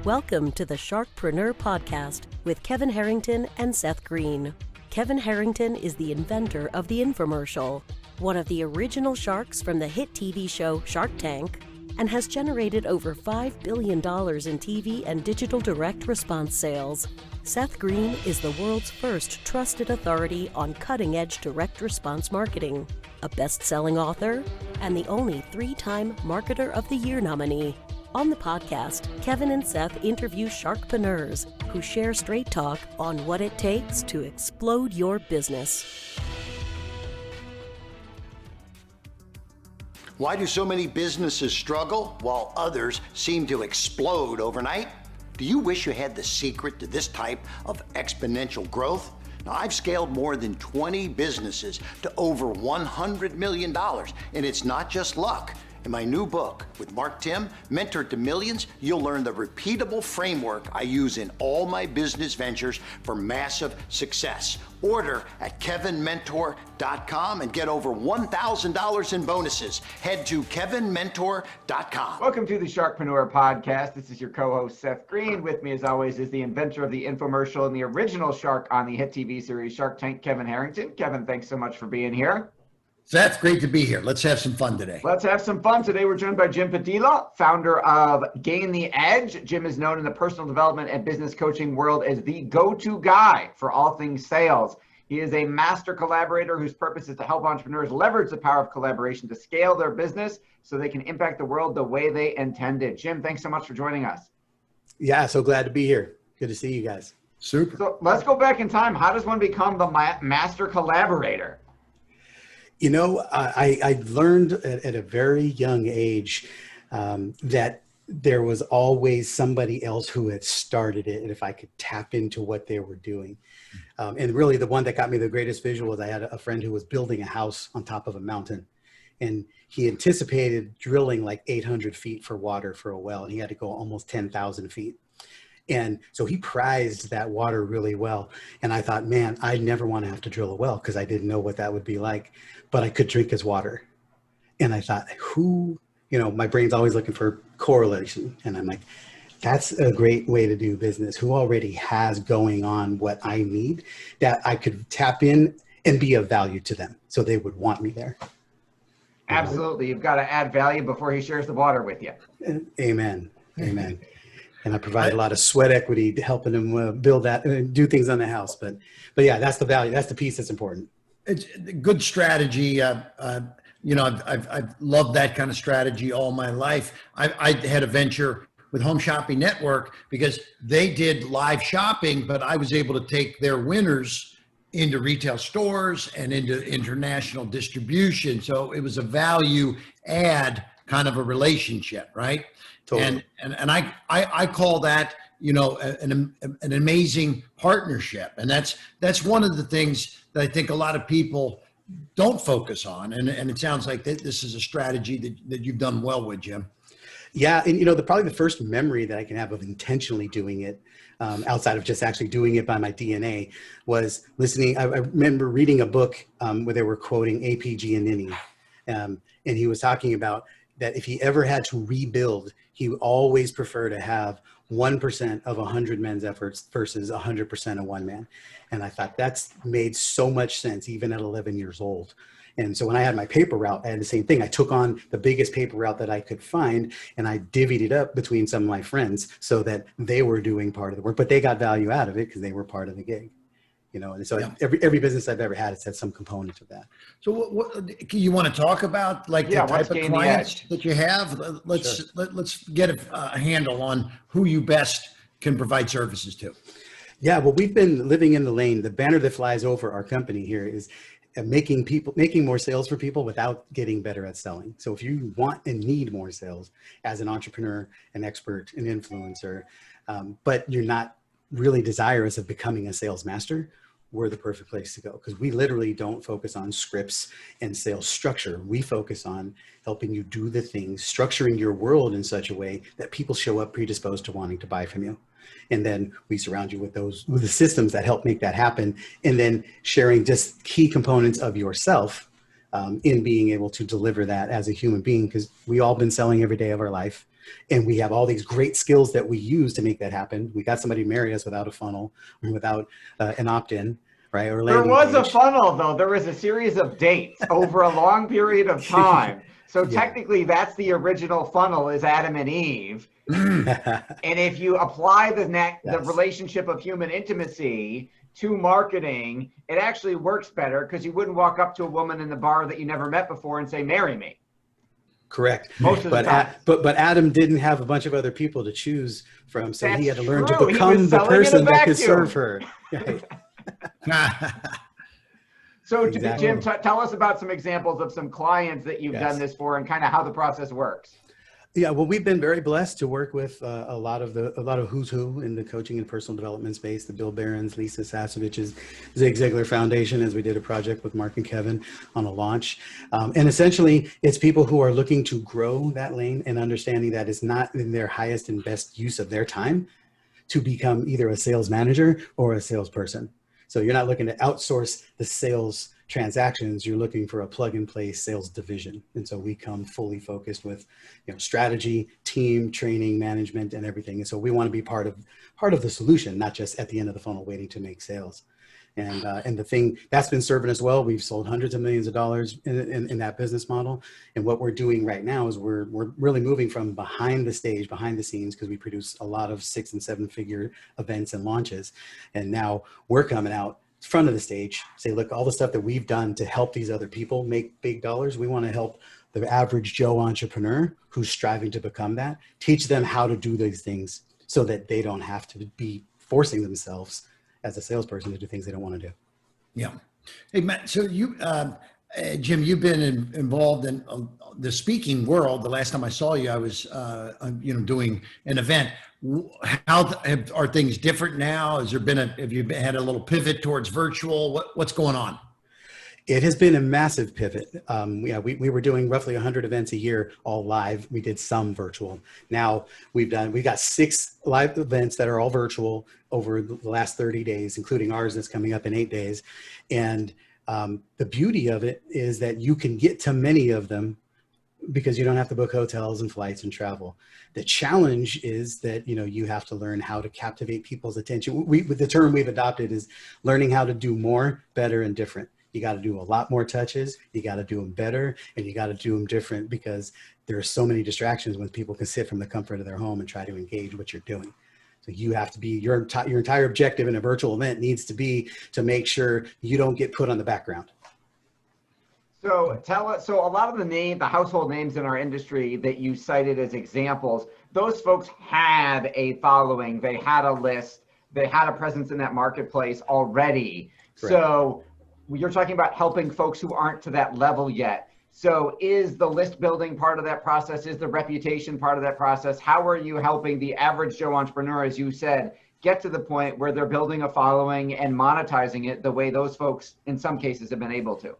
Welcome to the Sharkpreneur podcast with Kevin Harrington and Seth Greene. Kevin Harrington is the inventor of the infomercial, one of the original sharks from the hit TV show Shark Tank, and has generated over $5 billion in TV and digital direct response sales. Seth Greene is the world's first trusted authority on cutting-edge direct response marketing, a best-selling author, and the only 3-time Marketer of the Year nominee. On the podcast, Kevin and Seth interview Sharkpreneurs who share straight talk on what it takes to explode your business. Why do so many businesses struggle while others seem to explode overnight? Do you wish you had the secret to this type of exponential growth? Now, I've scaled more than 20 businesses to over $100 million, and it's not just luck. In my new book with Mark Tim, Mentor to Millions, you'll learn the repeatable framework I use in all my business ventures for massive success. Order at kevinmentor.com and get over $1,000 in bonuses. Head to kevinmentor.com. Welcome to the Sharkpreneur podcast. This is your co-host, Seth Greene. With me, as always, is the inventor of the infomercial and the original shark on the hit TV series Shark Tank, Kevin Harrington. Kevin, thanks so much for being here. Seth, great to be here. Let's have some fun today. Let's have some fun. Today we're joined by Jim Padilla, founder of Gain the Edge. Jim is known in the personal development and business coaching world as the go-to guy for all things sales. He is a master collaborator whose purpose is to help entrepreneurs leverage the power of collaboration to scale their business so they can impact the world the way they intended. Jim, thanks so much for joining us. Yeah, so glad to be here. Good to see you guys. Super. So let's go back in time. How does one become the master collaborator? You know, I learned at a very young age that there was always somebody else who had started it, and if I could tap into what they were doing. And really the one that got me the greatest visual was I had a friend who was building a house on top of a mountain, and he anticipated drilling like 800 feet for water for a well, and he had to go almost 10,000 feet. And so he prized that water really well. And I thought, man, I never want to have to drill a well because I didn't know what that would be like, but I could drink his water. And I thought, my brain's always looking for correlation. And I'm like, that's a great way to do business. Who already has going on what I need that I could tap in and be of value to them so they would want me there. Absolutely. You've got to add value before he shares the water with you. Amen. Amen. And I provide a lot of sweat equity to helping them build that and do things on the house. But yeah, that's the value. That's the piece that's important. It's a good strategy. I've loved that kind of strategy all my life. I had a venture with Home Shopping Network because they did live shopping, but I was able to take their winners into retail stores and into international distribution. So it was a value add kind of a relationship, right? Totally. And I call that, an amazing partnership. And that's one of the things that I think a lot of people don't focus on. And it sounds like this is a strategy that you've done well with, Jim. Yeah. And, probably the first memory that I can have of intentionally doing it, outside of just actually doing it by my DNA, was listening. I remember reading a book where they were quoting A.P. Giannini. And he was talking about that if he ever had to rebuild, he would always prefer to have 1% of 100 men's efforts versus 100% of one man. And I thought that's made so much sense even at 11 years old. And so when I had my paper route, I had the same thing. I took on the biggest paper route that I could find, and I divvied it up between some of my friends so that they were doing part of the work, but they got value out of it because they were part of the gig. And so yeah. Every business I've ever had has had some component of that. So what you want to talk about, like the type of clients that you have? Let's get a handle on who you best can provide services to. Yeah, well, we've been living in the lane. The banner that flies over our company here is making more sales for people without getting better at selling. So if you want and need more sales as an entrepreneur, an expert, an influencer, but you're not really desirous of becoming a sales master, we're the perfect place to go, because we literally don't focus on scripts and sales structure. We focus on helping you do the things, structuring your world in such a way that people show up predisposed to wanting to buy from you. And then we surround you with the systems that help make that happen. And then sharing just key components of yourself in being able to deliver that as a human being, because we all been selling every day of our life. And we have all these great skills that we use to make that happen. We got somebody to marry us without a funnel, or without an opt-in, right? Or There landing was a page. funnel, though. There was a series of dates over a long period of time. So Yeah. technically, that's the original funnel, is Adam and Eve. And if you apply the Yes. relationship of human intimacy to marketing, it actually works better, because you wouldn't walk up to a woman in the bar that you never met before and say, "Marry me." Correct. Most of the time. But Adam didn't have a bunch of other people to choose from, so he had That's to learn to true. He become was the selling in a person that could vacuum. serve her. Right. So Exactly. Jim, tell us about some examples of some clients that you've Yes. done this for, and kind of how the process works. Yeah, well, we've been very blessed to work with a lot of who's who in the coaching and personal development space. The Bill Barron's, Lisa Sasovich's, Zig Ziglar Foundation, as we did a project with Mark and Kevin on a launch. And essentially, it's people who are looking to grow that lane and understanding that it's not in their highest and best use of their time to become either a sales manager or a salesperson. So you're not looking to outsource the sales transactions, you're looking for a plug and play sales division. And so we come fully focused with, strategy, team, training, management, and everything. And so we want to be part of the solution, not just at the end of the funnel waiting to make sales. And the thing that's been serving us well, we've sold hundreds of millions of dollars in that business model. And what we're doing right now is we're really moving from behind the stage, behind the scenes, because we produce a lot of 6 and 7 figure events and launches. And now we're coming out front of the stage, say, look, all the stuff that we've done to help these other people make big dollars, we want to help the average Joe entrepreneur who's striving to become that, teach them how to do these things so that they don't have to be forcing themselves as a salesperson to do things they don't want to do. Yeah. Hey, Matt, so Jim, you've been involved in the speaking world. The last time I saw you, I was, doing an event. How are things different now? Have you had a little pivot towards virtual? What's going on? It has been a massive pivot. We were doing roughly 100 events a year, all live. We did some virtual. Now we've got 6 live events that are all virtual over the last 30 days, including ours that's coming up in 8 days. And the beauty of it is that you can get to many of them because you don't have to book hotels and flights and travel. The challenge is that, you have to learn how to captivate people's attention. The term we've adopted is learning how to do more, better, and different. You got to do a lot more touches. You got to do them better, and you got to do them different, because there are so many distractions when people can sit from the comfort of their home and try to engage what you're doing. So you have to be, your entire objective in a virtual event needs to be to make sure you don't get put on the background. So tell us, so a lot of the household names in our industry that you cited as examples, those folks had a following, they had a list, they had a presence in that marketplace already. Correct. So you're talking about helping folks who aren't to that level yet. So is the list building part of that process? Is the reputation part of that process? How are you helping the average Joe entrepreneur, as you said, get to the point where they're building a following and monetizing it the way those folks in some cases have been able to?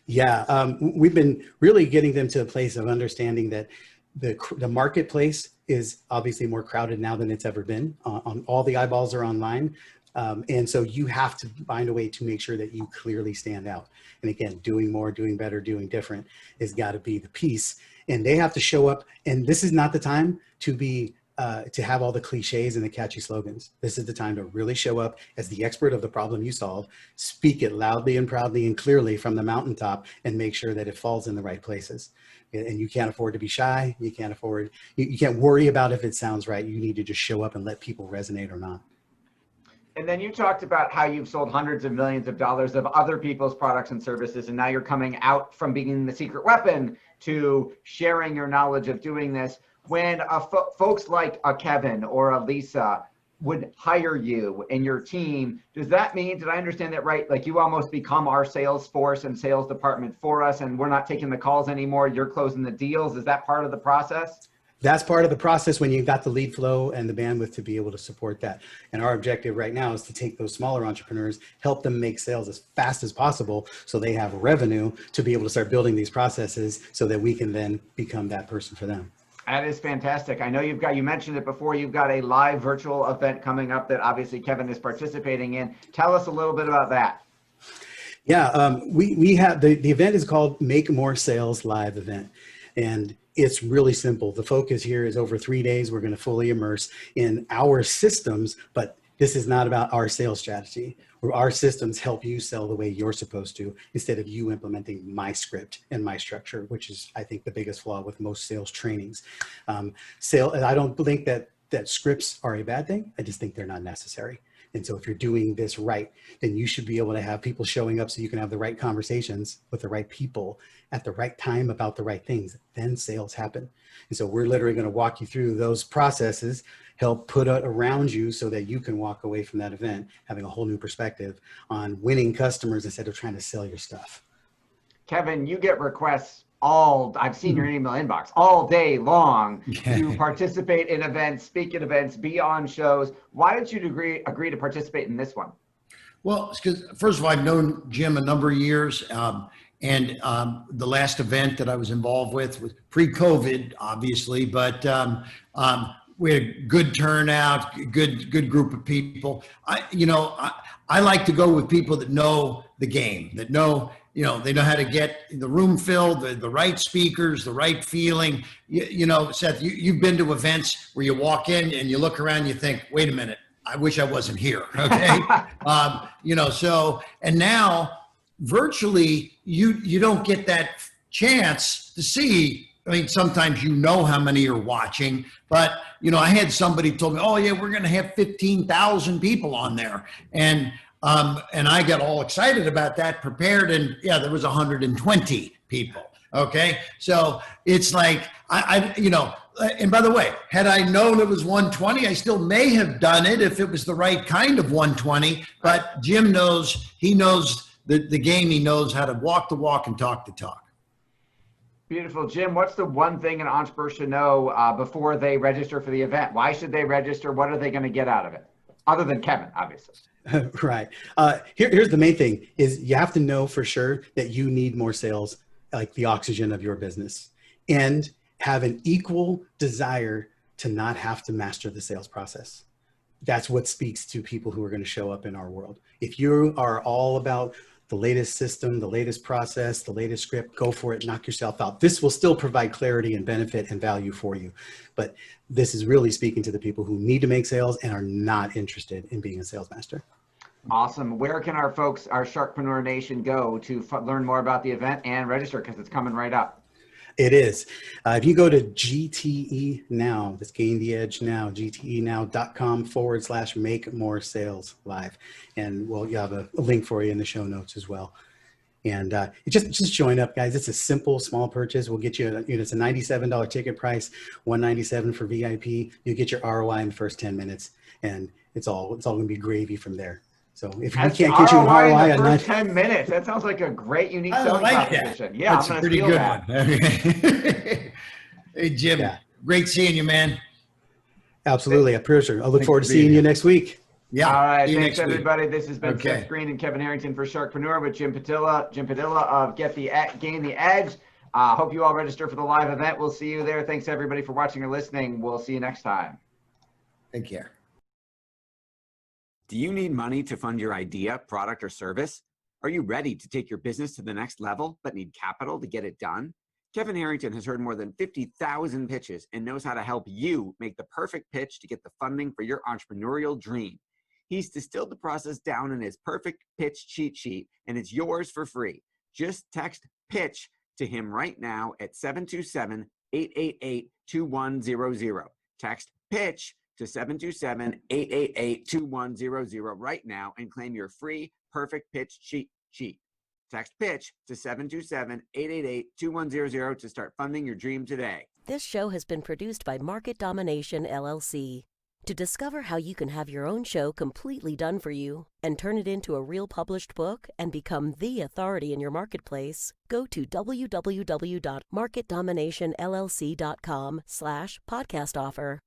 Yeah, we've been really getting them to a place of understanding that the marketplace is obviously more crowded now than it's ever been. On all the eyeballs are online. And so you have to find a way to make sure that you clearly stand out. And again, doing more, doing better, doing different has got to be the piece. And they have to show up. And this is not the time to have all the cliches and the catchy slogans. This is the time to really show up as the expert of the problem you solve, speak it loudly and proudly and clearly from the mountaintop, and make sure that it falls in the right places. And you can't afford to be shy. You can't worry about if it sounds right. You need to just show up and let people resonate or not. And then you talked about how you've sold hundreds of millions of dollars of other people's products and services, and now you're coming out from being the secret weapon to sharing your knowledge of doing this. When folks like a Kevin or a Lisa would hire you and your team, does that mean, did I understand that right? Like, you almost become our sales force and sales department for us, and we're not taking the calls anymore, you're closing the deals. Is that part of the process? That's part of the process when you've got the lead flow and the bandwidth to be able to support that. And our objective right now is to take those smaller entrepreneurs, help them make sales as fast as possible so they have revenue to be able to start building these processes so that we can then become that person for them. That is fantastic. I know you mentioned it before, you've got a live virtual event coming up that obviously Kevin is participating in. Tell us a little bit about that. Yeah, we have, the event is called Make More Sales Live Event. And It's really simple. The focus here is over 3 days, we're going to fully immerse in our systems, but this is not about our sales strategy. Where our systems help you sell the way you're supposed to, instead of you implementing my script and my structure, which is, I think, the biggest flaw with most sales trainings. I don't think that scripts are a bad thing. I just think they're not necessary. And so if you're doing this right, then you should be able to have people showing up so you can have the right conversations with the right people at the right time about the right things. Then sales happen. And so we're literally going to walk you through those processes, help put it around you so that you can walk away from that event having a whole new perspective on winning customers instead of trying to sell your stuff. Kevin, you get requests I've seen your email inbox all day long to participate in events, speak at events, be on shows. Why did you agree to participate in this one? Well, because first of all, I've known Jim a number of years. And the last event that I was involved with was pre-COVID, obviously, but we had a good turnout, good group of people. I like to go with people that know the game, that know, they know how to get the room filled, the right speakers, the right feeling. Seth, you've been to events where you walk in and you look around and you think, wait a minute, I wish I wasn't here. Okay. And now virtually you don't get that chance to see. I mean, sometimes how many are watching, but I had somebody told me, oh yeah, we're going to have 15,000 people on there. And I got all excited about that, prepared, and yeah, there was 120 people. Okay. So it's like, and by the way, had I known it was 120, I still may have done it if it was the right kind of 120, but Jim knows, he knows the game. He knows how to walk the walk and talk the talk. Beautiful. Jim, what's the one thing an entrepreneur should know before they register for the event? Why should they register? What are they going to get out of it? Other than Kevin, obviously. Right. Here's the main thing is you have to know for sure that you need more sales, like the oxygen of your business, and have an equal desire to not have to master the sales process. That's what speaks to people who are going to show up in our world. If you are all about the latest system, the latest process, the latest script, go for it, knock yourself out. This will still provide clarity and benefit and value for you. But this is really speaking to the people who need to make sales and are not interested in being a sales master. Awesome. Where can our folks, our Sharkpreneur Nation, go to learn more about the event and register? Because it's coming right up. It is. If you go to GTE Now, that's Gain the Edge Now, gtenow.com/make more sales live. And you have a link for you in the show notes as well. And just join up, guys. It's a simple, small purchase. We'll get you, it's a $97 ticket price, $197 for VIP. You get your ROI in the first 10 minutes, and it's all going to be gravy from there. So if you can't get you an ROI in the first 10 minutes, that sounds like a great, unique selling proposition. Yeah, that's a pretty good one. Hey, Jim, great seeing you, man. Absolutely. I look forward to seeing you next week. Yeah. All right. Thanks, everybody. This has been Seth Greene and Kevin Harrington for Sharkpreneur with Jim Padilla of Gain the Edge. Hope you all register for the live event. We'll see you there. Thanks, everybody, for watching or listening. We'll see you next time. Take care. Do you need money to fund your idea, product, or service? Are you ready to take your business to the next level but need capital to get it done? Kevin Harrington has heard more than 50,000 pitches and knows how to help you make the perfect pitch to get the funding for your entrepreneurial dream. He's distilled the process down in his perfect pitch cheat sheet, and it's yours for free. Just text PITCH to him right now at 727-888-2100. Text PITCH to 727-888-2100 right now and claim your free perfect pitch cheat sheet. Text PITCH to 727-888-2100 to start funding your dream today. This show has been produced by Market Domination, LLC. To discover how you can have your own show completely done for you and turn it into a real published book and become the authority in your marketplace, go to www.marketdominationllc.com/podcast offer.